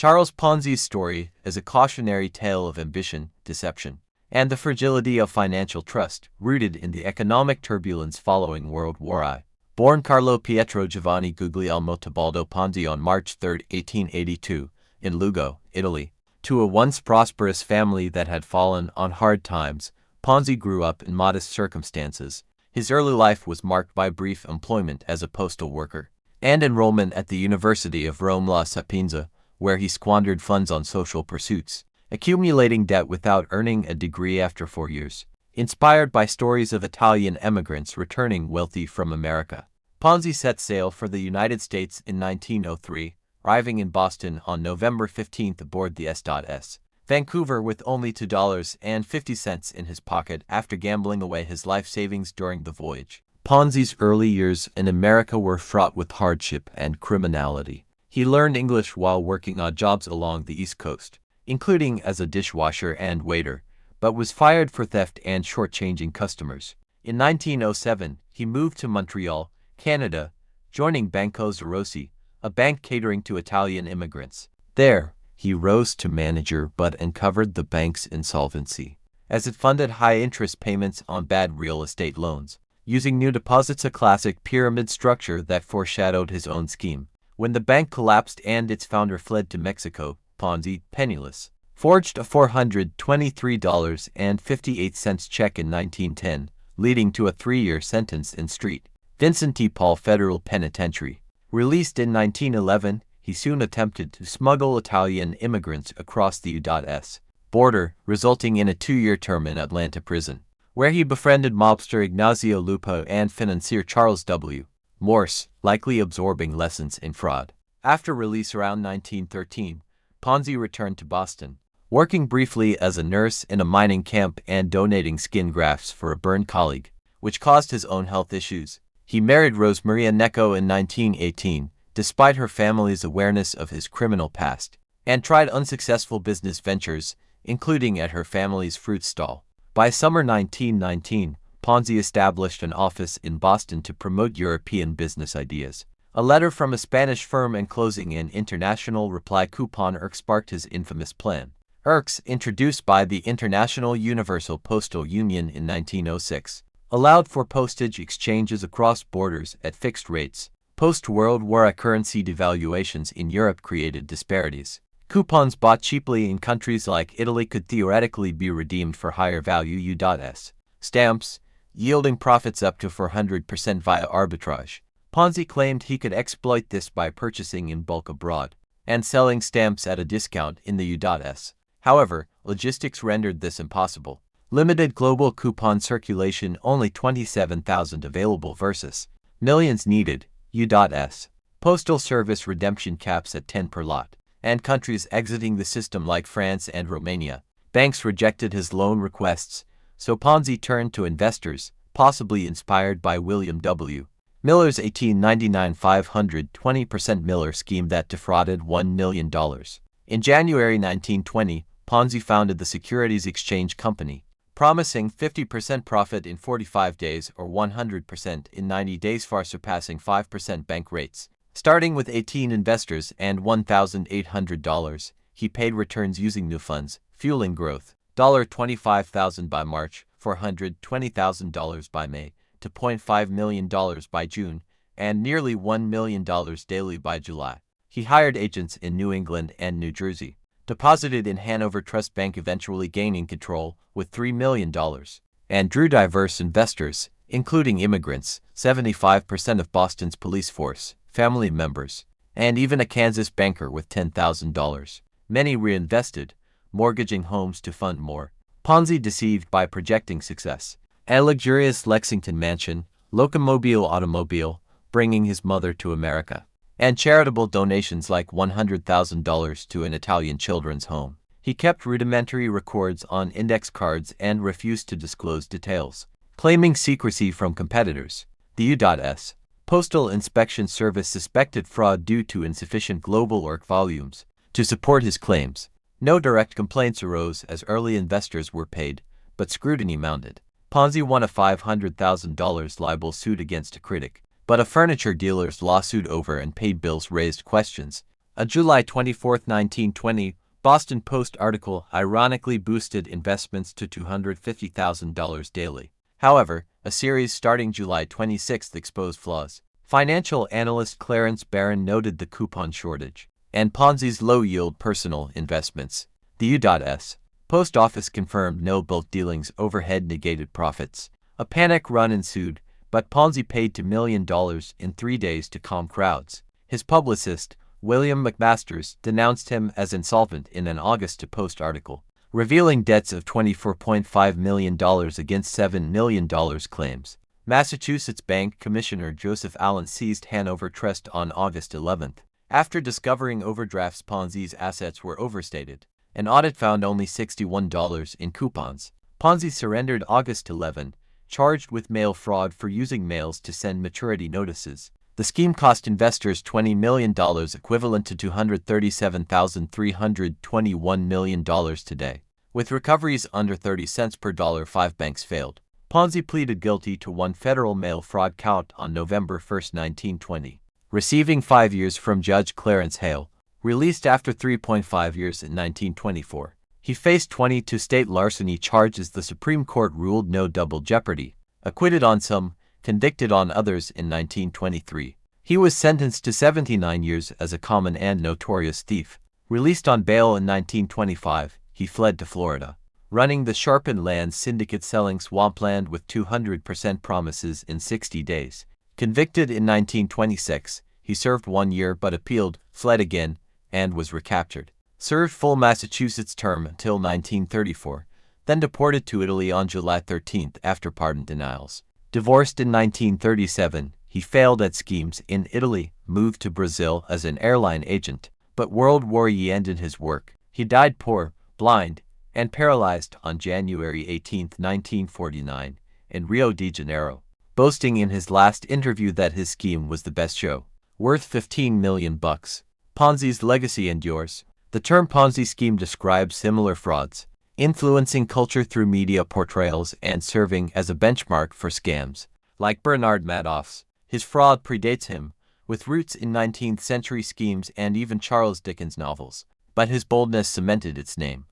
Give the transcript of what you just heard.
Charles Ponzi's story is a cautionary tale of ambition, deception, and the fragility of financial trust, rooted in the economic turbulence following World War I. Born Carlo Pietro Giovanni Guglielmo Tebaldo Ponzi on March 3, 1882, in Lugo, Italy, to a once prosperous family that had fallen on hard times, Ponzi grew up in modest circumstances. His early life was marked by brief employment as a postal worker and enrollment at the University of Rome La Sapienza, where he squandered funds on social pursuits, accumulating debt without earning a degree after 4 years. Inspired by stories of Italian emigrants returning wealthy from America, Ponzi set sail for the United States in 1903, arriving in Boston on November 15 aboard the S.S. Vancouver with only $2.50 in his pocket after gambling away his life savings during the voyage. Ponzi's early years in America were fraught with hardship and criminality. He learned English while working odd jobs along the East Coast, including as a dishwasher and waiter, but was fired for theft and shortchanging customers. In 1907, he moved to Montreal, Canada, joining Banco Zerosi, a bank catering to Italian immigrants. There, he rose to manager but uncovered the bank's insolvency, as it funded high-interest payments on bad real estate loans, using new deposits, a classic pyramid structure that foreshadowed his own scheme. When the bank collapsed and its founder fled to Mexico, Ponzi, penniless, forged a $423.58 check in 1910, leading to a 3-year sentence in St. Vincent de Paul Federal Penitentiary. Released in 1911, he soon attempted to smuggle Italian immigrants across the U.S. border, resulting in a 2-year term in Atlanta prison, where he befriended mobster Ignazio Lupo and financier Charles W. Morse, likely absorbing lessons in fraud. After release around 1913, Ponzi returned to Boston, working briefly as a nurse in a mining camp and donating skin grafts for a burn colleague, which caused his own health issues. He married Rose Maria Necco in 1918, despite her family's awareness of his criminal past, and tried unsuccessful business ventures, including at her family's fruit stall. By summer 1919, Ponzi established an office in Boston to promote European business ideas. A letter from a Spanish firm enclosing an international reply coupon sparked his infamous plan. Introduced by the International Universal Postal Union in 1906, allowed for postage exchanges across borders at fixed rates. Post-World War I currency devaluations in Europe created disparities. Coupons bought cheaply in countries like Italy could theoretically be redeemed for higher value U.S. stamps, yielding profits up to 400% via arbitrage. Ponzi claimed he could exploit this by purchasing in bulk abroad and selling stamps at a discount in the U.S. However, logistics rendered this impossible. Limited global coupon circulation, only 27,000 available versus millions needed. U.S. Postal Service redemption caps at 10 per lot, and countries exiting the system like France and Romania. Banks rejected his loan requests, so Ponzi turned to investors, possibly inspired by William W. Miller's 1899 520% Miller scheme that defrauded $1 million. In January 1920, Ponzi founded the Securities Exchange Company, promising 50% profit in 45 days or 100% in 90 days, far surpassing 5% bank rates. Starting with 18 investors and $1,800, he paid returns using new funds, fueling growth. $25,000 by March, $420,000 by May, to $0.5 million by June, and nearly $1 million daily by July. He hired agents in New England and New Jersey, deposited in Hanover Trust Bank, eventually gaining control with $3 million, and drew diverse investors, including immigrants, 75% of Boston's police force, family members, and even a Kansas banker with $10,000. Many reinvested, mortgaging homes to fund more. Ponzi deceived by projecting success. A luxurious Lexington mansion, Locomobile automobile, bringing his mother to America, and charitable donations like $100,000 to an Italian children's home. He kept rudimentary records on index cards and refused to disclose details, claiming secrecy from competitors. The U.S. Postal Inspection Service suspected fraud due to insufficient global work volumes to support his claims. No direct complaints arose as early investors were paid, but scrutiny mounted. Ponzi won a $500,000 libel suit against a critic, but a furniture dealer's lawsuit over unpaid bills raised questions. A July 24, 1920, Boston Post article ironically boosted investments to $250,000 daily. However, a series starting July 26 exposed flaws. Financial analyst Clarence Barron noted the coupon shortage and Ponzi's low-yield personal investments. The U.S. Post Office confirmed no bulk dealings overhead negated profits. A panic run ensued, but Ponzi paid $2 million in 3 days to calm crowds. His publicist, William McMasters, denounced him as insolvent in an August Post article, revealing debts of $24.5 million against $7 million claims. Massachusetts Bank Commissioner Joseph Allen seized Hanover Trust on August 11. After discovering overdrafts, Ponzi's assets were overstated. An audit found only $61 in coupons. Ponzi surrendered August 11, charged with mail fraud for using mails to send maturity notices. The scheme cost investors $20 million, equivalent to $237,321 million today. With recoveries under 30 cents per dollar, 5 banks failed. Ponzi pleaded guilty to one federal mail fraud count on November 1, 1920. Receiving 5 years from Judge Clarence Hale, released after 3.5 years in 1924. He faced 22 state larceny charges. The Supreme Court ruled no double jeopardy, acquitted on some, convicted on others in 1923. He was sentenced to 79 years as a common and notorious thief. Released on bail in 1925, he fled to Florida, running the Sharpen Land Syndicate, selling swampland with 200% promises in 60 days. Convicted in 1926, he served 1 year but appealed, fled again, and was recaptured. Served full Massachusetts term until 1934, then deported to Italy on July 13 after pardon denials. Divorced in 1937, he failed at schemes in Italy, moved to Brazil as an airline agent, but World War I ended his work. He died poor, blind, and paralyzed on January 18, 1949, in Rio de Janeiro, boasting in his last interview that his scheme was the best show, worth $15 million. Ponzi's legacy endures. The term Ponzi scheme describes similar frauds, influencing culture through media portrayals and serving as a benchmark for scams. Like Bernard Madoff's, his fraud predates him, with roots in 19th-century schemes and even Charles Dickens' novels, but his boldness cemented its name.